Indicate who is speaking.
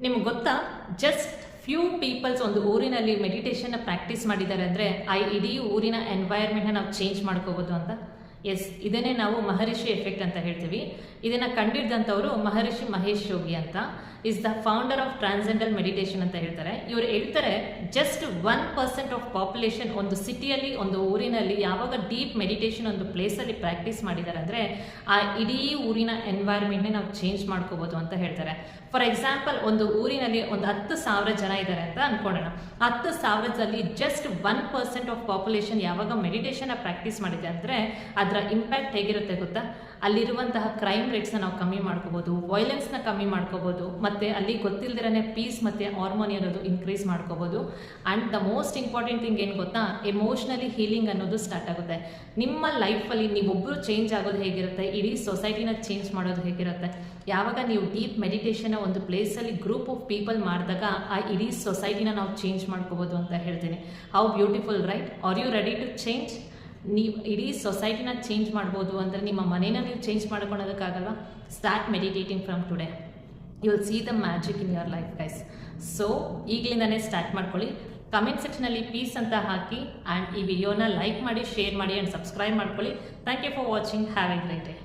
Speaker 1: ನಿಮ್ಗೆ ಗೊತ್ತಾ, just few people's ಒಂದು ಊರಿನಲ್ಲಿ ಮೆಡಿಟೇಷನ್ನ ಪ್ರಾಕ್ಟೀಸ್ ಮಾಡಿದ್ದಾರೆ ಅಂದರೆ ಆ ಇಡೀ ಊರಿನ ಎನ್ವೈರ್ಮೆಂಟ್ನ ನಾವು ಚೇಂಜ್ ಮಾಡ್ಕೋಬೋದು ಅಂತ. ಎಸ್, ಇದನ್ನೇ ನಾವು ಮಹರ್ಷಿ ಎಫೆಕ್ಟ್ ಅಂತ ಹೇಳ್ತೀವಿ. ಇದನ್ನು ಕಂಡಿಡ್ದಂಥವರು ಮಹರ್ಷಿ ಮಹೇಶ್ ಯೋಗಿ ಅಂತ. Is the founder of transcendental meditation ಅಂತ ಹೇಳ್ತಾರೆ. ಇವರು ಹೇಳ್ತಾರೆ, ಜಸ್ಟ್ 1% ಆಫ್ ಪಾಪ್ಯುಲೇಷನ್ ಒಂದು ಸಿಟಿಯಲ್ಲಿ, ಒಂದು ಊರಿನಲ್ಲಿ ಯಾವಾಗ ಡೀಪ್ ಮೆಡಿಟೇಷನ್ ಒಂದು ಪ್ಲೇಸಲ್ಲಿ ಪ್ರಾಕ್ಟೀಸ್ ಮಾಡಿದ್ದಾರೆ ಅಂದರೆ ಆ ಇಡೀ ಊರಿನ ಎನ್ವೈರ್ಮೆಂಟ್ನೇ ನಾವು ಚೇಂಜ್ ಮಾಡ್ಕೋಬೋದು ಅಂತ ಹೇಳ್ತಾರೆ. ಫಾರ್ ಎಕ್ಸಾಂಪಲ್, ಒಂದು ಊರಿನಲ್ಲಿ ಒಂದು 10,000 ಜನ ಇದ್ದಾರೆ ಅಂತ ಅನ್ಕೊಳ್ಳೋಣ. 10,000ರಲ್ಲಿ ಜಸ್ಟ್ 1% ಆಫ್ ಪಾಪ್ಯುಲೇಷನ್ ಯಾವಾಗ ಮೆಡಿಟೇಷನ್ನ ಪ್ರಾಕ್ಟೀಸ್ ಮಾಡಿದೆ ಅಂದರೆ ಅದರ ಇಂಪ್ಯಾಕ್ಟ್ ಹೇಗಿರುತ್ತೆ ಗೊತ್ತಾ? ಅಲ್ಲಿರುವಂತಹ ಕ್ರೈಮ್ ರೇಟ್ಸ್ನ ನಾವು ಕಮ್ಮಿ ಮಾಡ್ಕೋಬೋದು, ವೈಲೆನ್ಸ್ನ ಕಮ್ಮಿ ಮಾಡ್ಕೋಬೋದು, ಮತ್ತು ಅಲ್ಲಿ ಗೊತ್ತಿಲ್ಲದಿರೇ ಪೀಸ್ ಮತ್ತು ಹಾರ್ಮೋನಿ ಅನ್ನೋದು ಇನ್ಕ್ರೀಸ್ ಮಾಡ್ಕೋಬೋದು. And the most important thing ಏನು ಗೊತ್ತಾ? ಎಮೋಷ್ನಲಿ ಹೀಲಿಂಗ್ ಅನ್ನೋದು ಸ್ಟಾರ್ಟ್ ಆಗುತ್ತೆ. ನಿಮ್ಮ ಲೈಫಲ್ಲಿ ನೀವೊಬ್ಬರು ಚೇಂಜ್ ಆಗೋದು ಹೇಗಿರುತ್ತೆ, ಇಡೀ ಸೊಸೈಟಿನ ಚೇಂಜ್ ಮಾಡೋದು ಹೇಗಿರುತ್ತೆ? ಯಾವಾಗ ನೀವು ಡೀಪ್ ಮೆಡಿಟೇಷನ್ನ ಒಂದು ಪ್ಲೇಸಲ್ಲಿ ಗ್ರೂಪ್ ಆಫ್ ಪೀಪಲ್ ಮಾಡಿದಾಗ ಆ ಇಡೀ ಸೊಸೈಟಿನ ನಾವು ಚೇಂಜ್ ಮಾಡ್ಕೋಬೋದು ಅಂತ ಹೇಳ್ತೀನಿ. How beautiful, right? Are you ready to change? ನೀವು ಇಡೀ ಸೊಸೈಟಿನ ಚೇಂಜ್ ಮಾಡ್ಬೋದು ಅಂದರೆ ನಿಮ್ಮ ಮನೇನ ನೀವು ಚೇಂಜ್ ಮಾಡ್ಕೊಳೋದಕ್ಕಾಗಲ್ವಾ? Start meditating from today. You will see the magic in your life guys. So ಈಗಲಿಂದನೇ ಸ್ಟಾರ್ಟ್ ಮಾಡ್ಕೊಳ್ಳಿ. ಕಮೆಂಟ್ ಸೆಕ್ಷನಲ್ಲಿ ಪೀಸ್ ಅಂತ ಹಾಕಿ ಆ್ಯಂಡ್ ಈ ವಿಡಿಯೋನ ಲೈಕ್ ಮಾಡಿ, ಶೇರ್ ಮಾಡಿ ಆ್ಯಂಡ್ ಸಬ್ಸ್ಕ್ರೈಬ್ ಮಾಡ್ಕೊಳ್ಳಿ. Thank you for watching. Have a great day.